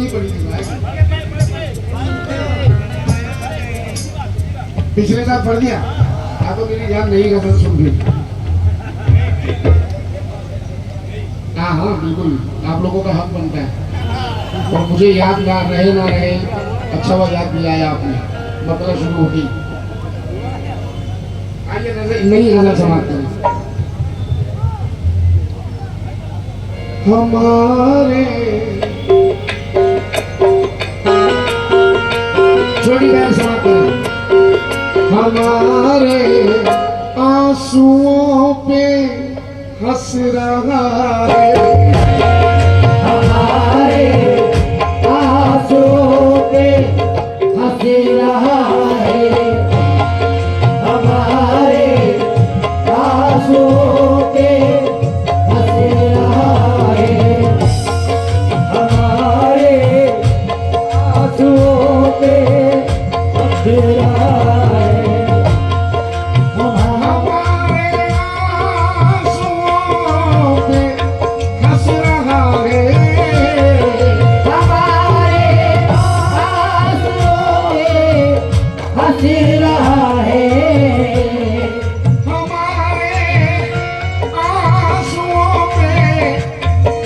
नहीं पड़ी थी भाई। पिछले साल पढ़ दिया तो मेरी जान नहीं गजल सुन गई। हाँ हाँ बिल्कुल, आप लोगों का हक बनता है। और मुझे याद ना रहे अच्छा हुआ याद दिलाया आपने। मतलब शुरू होगी, आइए नई गजल समाप्त करें। हमारे छोटी बहन समाप्त करें। हमारे आंसुओं पे हंस रहा है, हमारे आंसुओं पे हंस रहा है, हमारे आंसुओं पे हंस रहा है, हमारे आंसुओं पे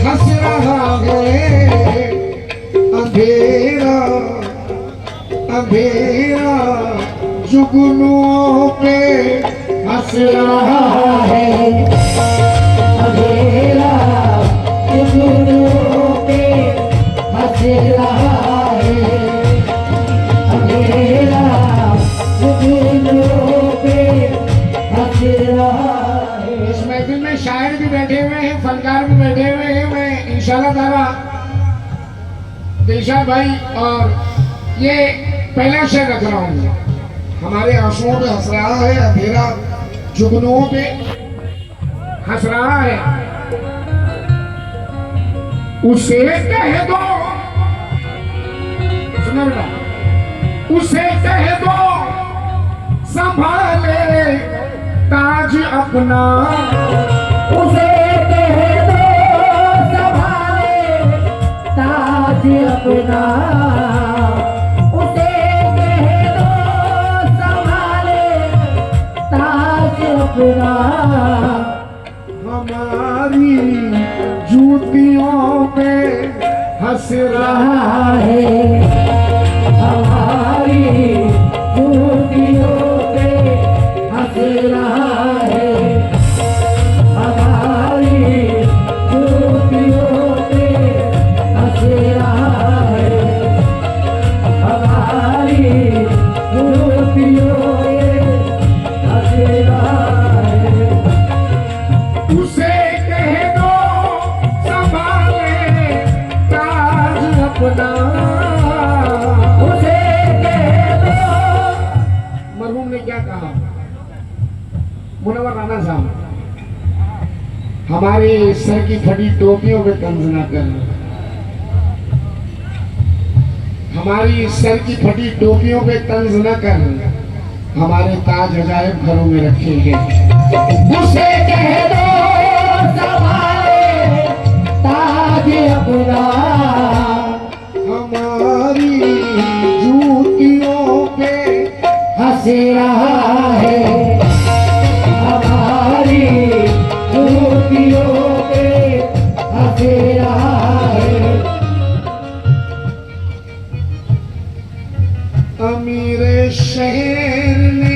हंस रहा है। अंधेरा जुगनुओं पे हंस रहा है, अंधेरा जुगनुओं पे हंस रहा है, अंधेरा जुगनुओं पे हंस रहा है। इस महफिल में शायर भी बैठे हुए हैं, फनकार भी बैठे हुए हैं। मैं इंशाल्लाह ताला दिलशाद भाई और ये पहला शेर रख रहा हूँ। हमारे आंसुओं पे हंस रहा है, अंधेरा जुगनुओं पे हंस रहा है। उसे कह दो, सुनो बेटा, उसे कह दो संभाले ताज अपना, उसे कह दो संभाले ताज अपना, उसे कह दो संभाले ताज अपना। हमारी जूतियों पे हंस रहा है, हमारी जूतियों पे हंस रहा है, हमारी जूतियों पे हंस रहा है, हमारी जूतियों पे हंस रहा है। उसे कह दो संभाले ताज अपना, उसे कह दो। मरहूम ने क्या कहा, मुनव्वर राणा साहब, हमारे सर की फटी टोपियों पे तंज ना कर, हमारी सर की फटी टोपियों पे तंज न कर, हमारे ताज अजायब घरों में रखे हैं। उसे कह दो संभाले ताज अपना, हमारी जूतियों पे हंस रहा है, हमारी जूतियों पे हंस रहा है। अमीर शहर ने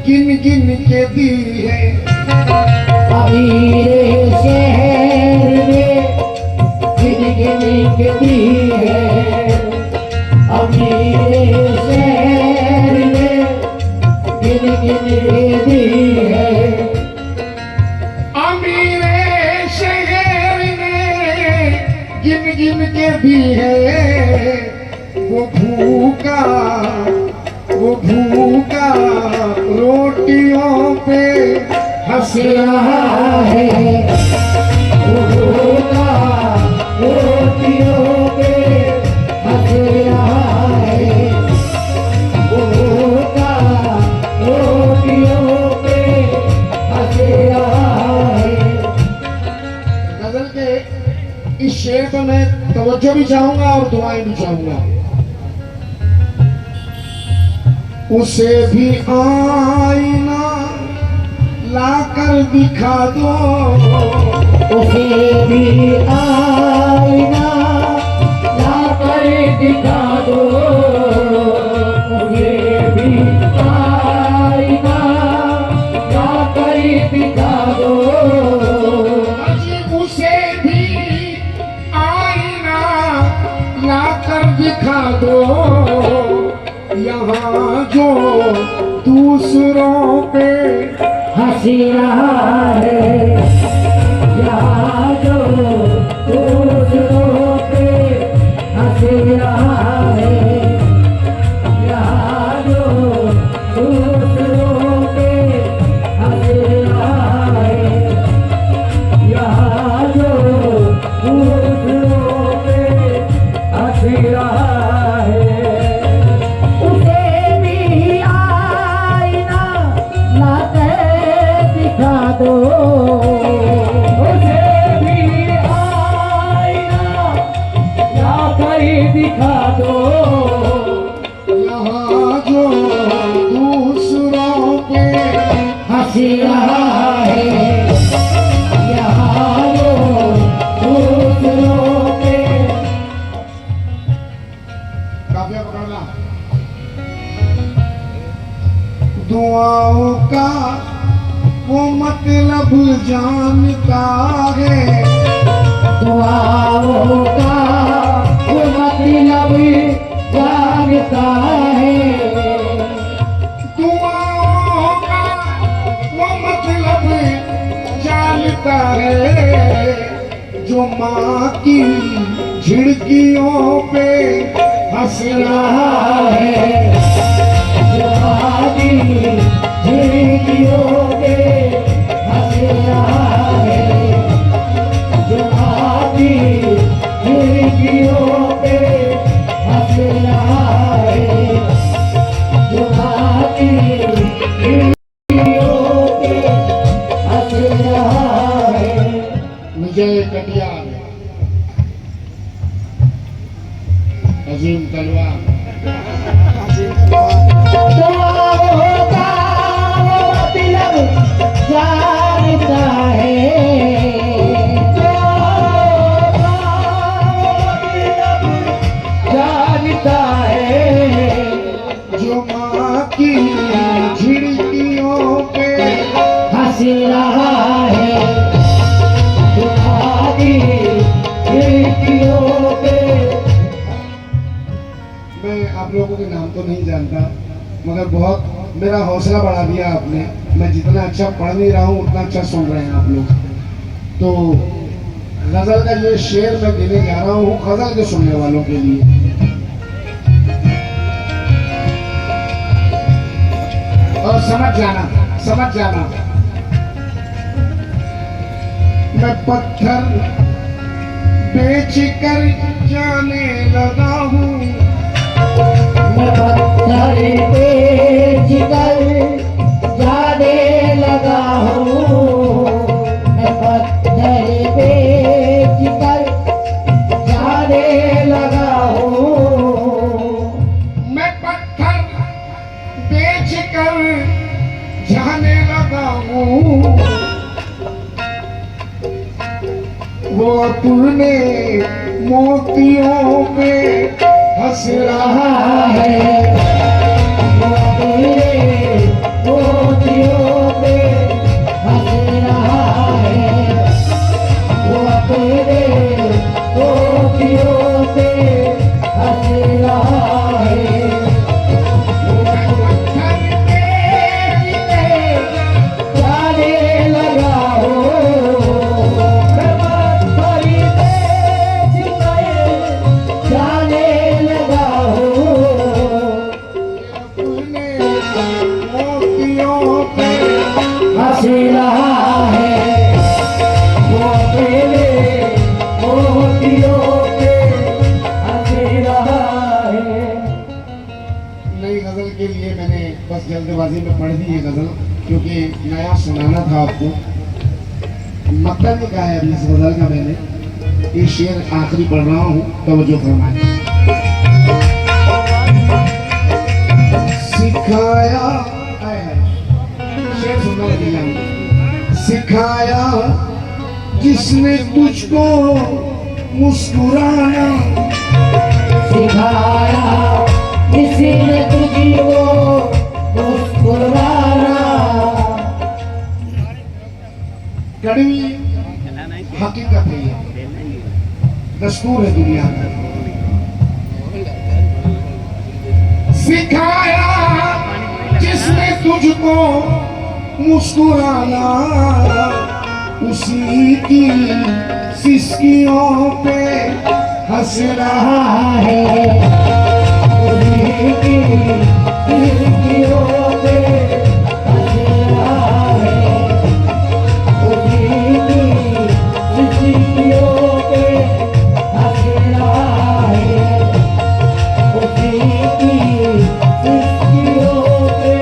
गिन गिन के दी है, अमीर शहर में गिन गिन के दी है, अमीर शहर में गिन गिन के दी है, अमीर शहर ने गिन गिन के दी है। वो भूखा रोटियों पे हंस रहा है, वो भूखा रोटियों पे हंस रहा है, वो भूखा रोटियों पे हंस रहा है। गजल के इस शेर को मैं तवज्जो भी चाहूंगा और दुआएं भी चाहूंगा। उसे भी आईना लाकर दिखा दो, उसे भी आईना लाकर दिखा दो, उसे भी आईना लाकर दिखा दो, उसे भी आईना लाकर दिखा दो। यहाँ जो दूसरों पे हंसी रहा है, यहाँ जो दूसरों पे हंसी रहा है, यहाँ जो दूसरों पे हंसी रहा है, यहाँ जो दूसरों पे हंसी रहा है, उसे भी आईना लाकर दिखा दो, उसे भी आईना लाकर दिखा दो, यहाँ जो दूसरों पे हंसी रहा है, यहाँ जो दूसरों पे। काफिया पकड़ना। दुआओं का वो मतलब जानता है, दुआओं का वो मतलब जानता है, दुआओं का वो मतलब जानता है। जो माँ की झिड़कियों पे हंस रहा है, जो आदि झिड़कियों पे हंस रहा है, जो आदि झिड़कियों पे हंस रहा है, जो आदि झिड़कियों पे हंस रहा है। विजय कटियार अजीम तलवार। दुआओं का वो मतलब जानता है, दुआओं का वो मतलब जानता है, जो माँ की झिड़कियों पे हंस रहा है, जो आदि झिड़कियों पे। मैं आप लोगों के नाम तो नहीं जानता, मगर बहुत मेरा हौसला बढ़ा दिया आपने। मैं जितना अच्छा पढ़ नहीं रहा हूँ उतना अच्छा सुन रहे हैं आप लोग। तो गजल का ये शेर मैं देने जा रहा हूँ गजल के सुनने वालों के लिए। और समझ जाना। मैं पत्थर बेच कर जाने लगा हूँ, मैं पत्थर बेच कर जाने लगा हूँ, मैं पत्थर बेच कर जाने लगा हूँ, मैं पत्थर बेच कर जाने लगा हूँ। वो अपने मोतियों पे हंस रहा है, वो अपने मोतियों पे हंस रहा है, वो अपने मोतियों पे हंस रहा है, वो पत्थर बेच कर जाने लगा हूँ, मैं पत्थर बेच कर जाने लगा हूँ, अपने मोतियों पे हंस रहा है, वो अपने मोतियों पे हंस रहा है। नई गजल के लिए मैंने बस जल्दबाजी में पढ़ दी ये गजल, क्योंकि नया सुनाना था आपको। मतलब नहीं कहा है अभी इस गजल का मैंने, ये शेर आखिरी पढ़ रहा हूँ, तवज्जो फरमाएं। सिखाया, शेर सुनना लगेगा, सिखाया जिसने तुझको मुस्कुराना, सिखाया किसने तुझको मुस्कुराना। कड़वी हकीकत है, ये दस्तूर है दुनिया का। सिखाया जिसने तुझको मुस्कुराना, उसी की सिसकियों पे हंस रहा है, उसी की सिसकियों पे हंस रहा है, उसी की सिसकियों पे हंस रहा है, उसी की सिसकियों पे।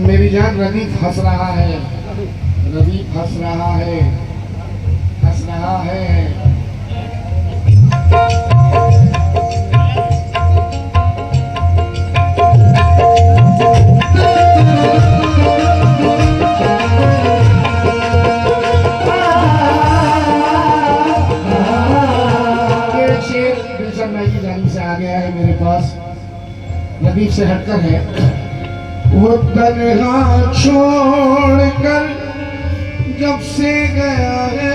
मेरी जान रदीफ हंस रहा है, रदीफ हंस रहा है, हंस रहा है। ये शेर गुलशन भाई की जानिब से आ गया है मेरे पास, लतीफ से हटकर है। वो तन्हा छोड़कर जब से गया है,